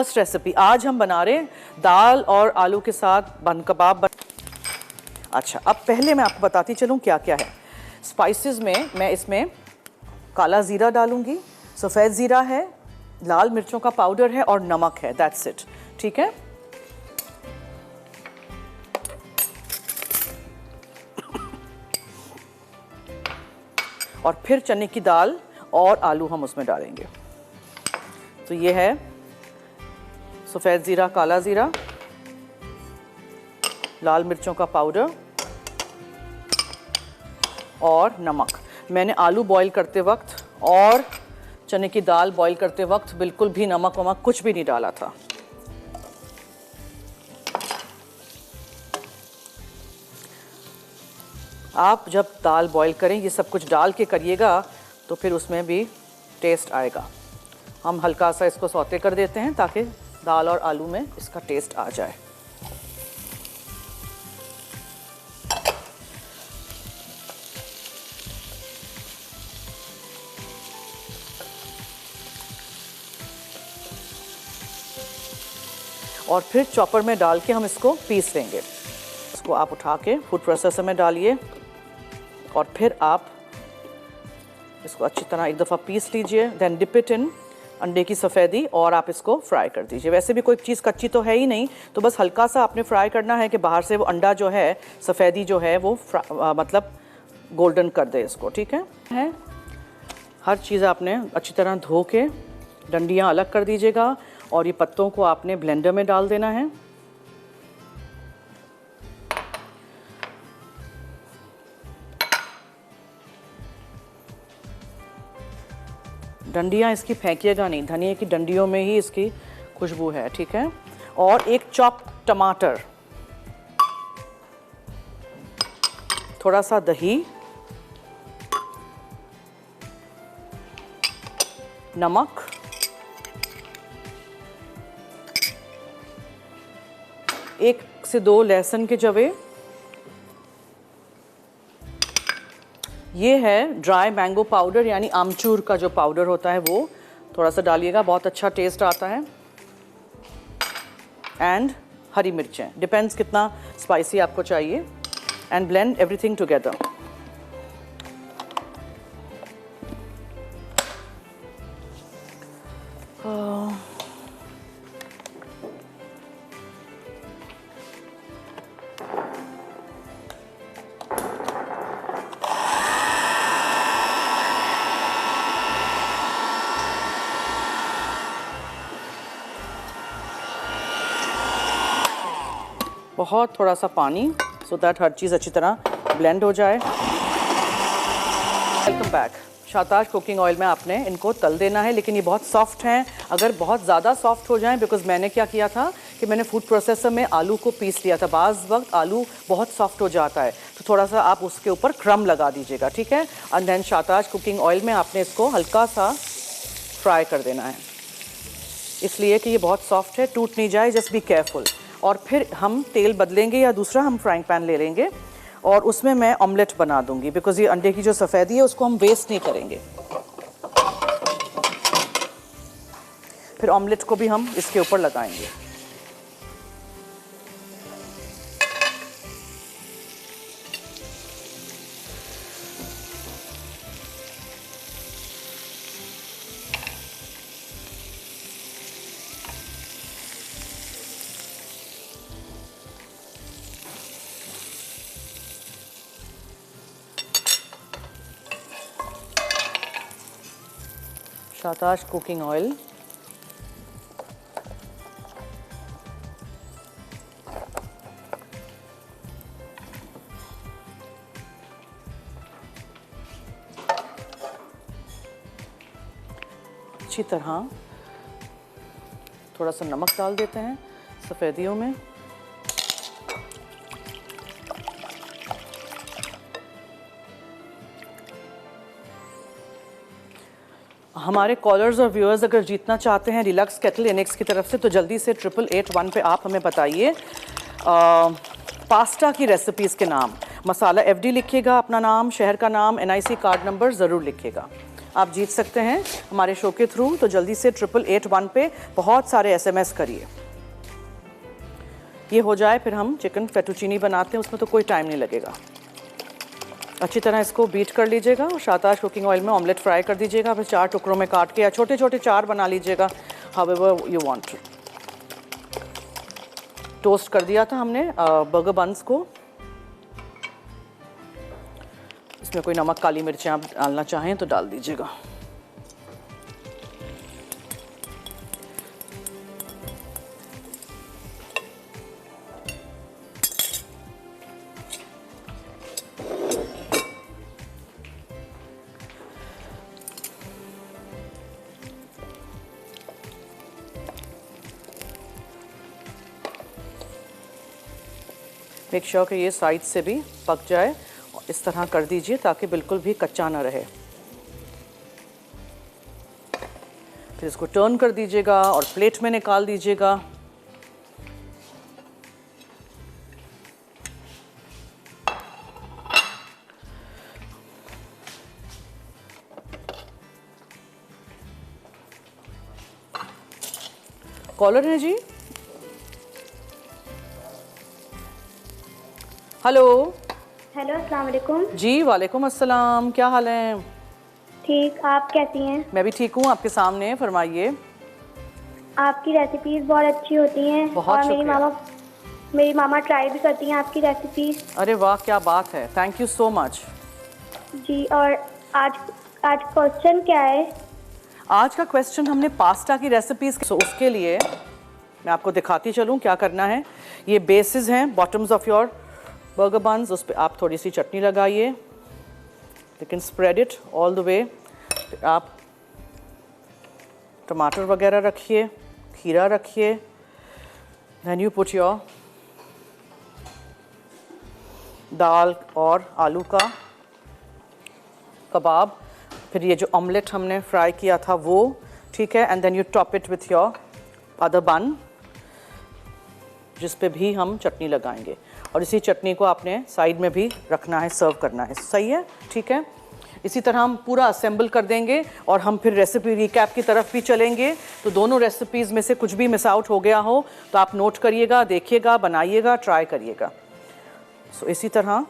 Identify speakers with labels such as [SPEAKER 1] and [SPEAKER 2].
[SPEAKER 1] First recipe आज हम बना रहे हैं दाल और आलू के साथ बन कबाब। अच्छा, अब पहले मैं आपको बताती चलूँ क्या क्या है। स्पाइसेस में मैं इसमें काला ज़ीरा डालूंगी, सफ़ेद ज़ीरा है, लाल मिर्चों का पाउडर है और नमक है। दैट्स इट, ठीक है। और फिर चने की दाल और आलू हम उसमें डालेंगे। तो ये है सफ़ेद ज़ीरा, काला ज़ीरा, लाल मिर्चों का पाउडर और नमक। मैंने आलू बॉईल करते वक्त और चने की दाल बॉईल करते वक्त बिल्कुल भी नमक वमक कुछ भी नहीं डाला था। आप जब दाल बॉईल करें ये सब कुछ डाल के करिएगा तो फिर उसमें भी टेस्ट आएगा। हम हल्का सा इसको सौते कर देते हैं ताकि दाल और आलू में इसका टेस्ट आ जाए। और फिर चॉपर में डाल के हम इसको पीस लेंगे। इसको आप उठा के फूड प्रोसेसर में डालिए और फिर आप इसको अच्छी तरह एक दफ़ा पीस लीजिए। देन डिप इट इन अंडे की सफ़ेदी और आप इसको फ्राई कर दीजिए। वैसे भी कोई चीज़ कच्ची तो है ही नहीं, तो बस हल्का सा आपने फ्राई करना है कि बाहर से वो अंडा जो है, सफ़ेदी जो है वो मतलब गोल्डन कर दे इसको, ठीक है। हर चीज़ आपने अच्छी तरह धो के डंडियाँ अलग कर दीजिएगा और ये पत्तों को आपने ब्लेंडर में डाल देना है। डंडियाँ इसकी फेंकिएगा नहीं, धनिया की डंडियों में ही इसकी खुशबू है, ठीक है। और एक चॉप टमाटर, थोड़ा सा दही, नमक, एक से दो लहसुन के जवे, ये है ड्राई मैंगो पाउडर यानी आमचूर का जो पाउडर होता है वो थोड़ा सा डालिएगा, बहुत अच्छा टेस्ट आता है। एंड हरी मिर्चें, डिपेंड्स कितना स्पाइसी आपको चाहिए। And blend everything together. बहुत थोड़ा सा पानी सो दैट हर चीज़ अच्छी तरह ब्लेंड हो जाए। Welcome back. Shahtaj cooking oil में आपने इनको तल देना है, लेकिन ये बहुत सॉफ्ट हैं। अगर बहुत ज़्यादा सॉफ्ट हो जाएं, बिकॉज मैंने क्या किया था कि मैंने फूड प्रोसेसर में आलू को पीस लिया था। बाज़ वक्त आलू बहुत सॉफ्ट हो जाता है, तो थोड़ा सा आप उसके ऊपर क्रम लगा दीजिएगा, ठीक है। And then Shahtaj cooking oil में आपने इसको हल्का सा फ्राई कर देना है, इसलिए कि ये बहुत सॉफ्ट है, टूट नहीं जाए, जस्ट बी केयरफुल। और फिर हम तेल बदलेंगे या दूसरा हम फ्राइंग पैन ले लेंगे और उसमें मैं ऑमलेट बना दूंगी, बिकॉज ये अंडे की जो सफ़ेदी है उसको हम वेस्ट नहीं करेंगे। फिर ऑमलेट को भी हम इसके ऊपर लगाएंगे। शाहताज कुकिंग ऑयल, अच्छी तरह थोड़ा सा नमक डाल देते हैं सफ़ेदियों में। हमारे कॉलर्स और व्यूअर्स अगर जीतना चाहते हैं रिलैक्स केटल इनेक्स की तरफ से, तो जल्दी से 8881 पे आप हमें बताइए पास्ता की रेसिपीज़ के नाम। मसाला FD लिखिएगा, अपना नाम, शहर का नाम, NIC कार्ड नंबर ज़रूर लिखिएगा। आप जीत सकते हैं हमारे शो के थ्रू। तो जल्दी से 8881 पे बहुत सारे SMS करिए। ये हो जाए फिर हम चिकन फेटुचीनी बनाते हैं, उसमें तो कोई टाइम नहीं लगेगा। अच्छी तरह इसको बीट कर लीजिएगा और शाताज कुकिंग ऑयल में ऑमलेट फ्राई कर दीजिएगा। फिर 4 टुकड़ों में काट के या छोटे छोटे 4 बना लीजिएगा, however you want to. Toast कर दिया था हमने बर्गर बन्स को। इसमें कोई नमक काली मिर्चें आप डालना चाहें तो डाल दीजिएगा। मेक श्योर कि ये साइड से भी पक जाए, इस तरह कर दीजिए ताकि बिल्कुल भी कच्चा ना रहे। फिर इसको टर्न कर दीजिएगा और प्लेट में निकाल दीजिएगा। कॉलर है जी? हेलो।
[SPEAKER 2] हेलो, अस्सलाम वालेकुम।
[SPEAKER 1] जी वालेकुम अस्सलाम, क्या हाल है?
[SPEAKER 2] ठीक, आप कैसी हैं?
[SPEAKER 1] मैं भी ठीक हूँ, आपके सामने फरमाइए।
[SPEAKER 2] आपकी रेसिपीज बहुत अच्छी होती हैं
[SPEAKER 1] बहुत
[SPEAKER 2] और
[SPEAKER 1] शुक्रिया।
[SPEAKER 2] मेरी मामा ट्राई भी करती हैं आपकी रेसिपीज।
[SPEAKER 1] अरे वाह, क्या बात है, थैंक यू सो मच
[SPEAKER 2] जी। और आज क्वेश्चन क्या है?
[SPEAKER 1] आज का क्वेश्चन हमने पास्ता की रेसिपीज, तो उसके लिए मैं आपको दिखाती चलूँ क्या करना है। ये बेसिस हैं, bottoms of your burger buns, उस पर आप थोड़ी सी चटनी लगाइए, लेकिन spread it all the way. आप टमाटर वगैरह रखिए, खीरा रखिए, देन यू पुट योर दाल और आलू का कबाब, फिर ये जो ऑमलेट हमने फ्राई किया था वो, ठीक है, and then you top it with your other bun, जिस पे भी हम चटनी लगाएंगे। और इसी चटनी को आपने साइड में भी रखना है, सर्व करना है। सही है, ठीक है। इसी तरह हम पूरा असेंबल कर देंगे और हम फिर रेसिपी रिकैप की तरफ भी चलेंगे। तो दोनों रेसिपीज़ में से कुछ भी मिस आउट हो गया हो तो आप नोट करिएगा, देखिएगा, बनाइएगा, ट्राई करिएगा। सो इसी तरह